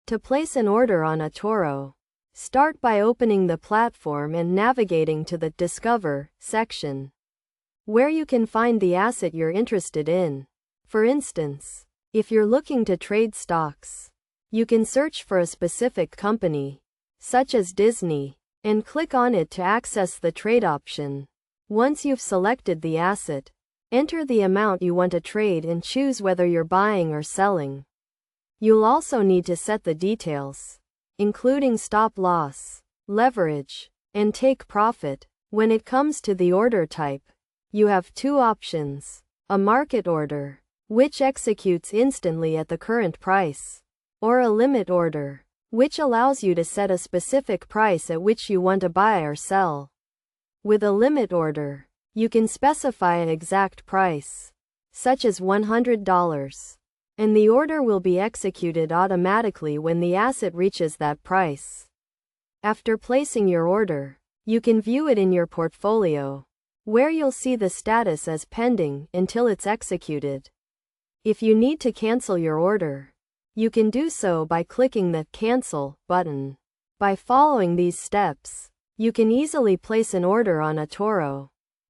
To place an order on Etoro, start by opening the platform and navigating to the Discover section, where you can find the asset you're interested in. For instance, if you're looking to trade stocks, you can search for a specific company, such as Disney, and click on it to access the trade option. Once you've selected the asset, enter the amount you want to trade and choose whether you're buying or selling. You'll also need to set the details, including stop loss, leverage, and take profit. When it comes to the order type, you have two options: a market order, which executes instantly at the current price, or a limit order, which allows you to set a specific price at which you want to buy or sell. With a limit order, you can specify an exact price, such as $100, and the order will be executed automatically when the asset reaches that price. After placing your order, you can view it in your portfolio, where you'll see the status as pending until it's executed. If you need to cancel your order, you can do so by clicking the Cancel button. By following these steps, you can easily place an order on Etoro.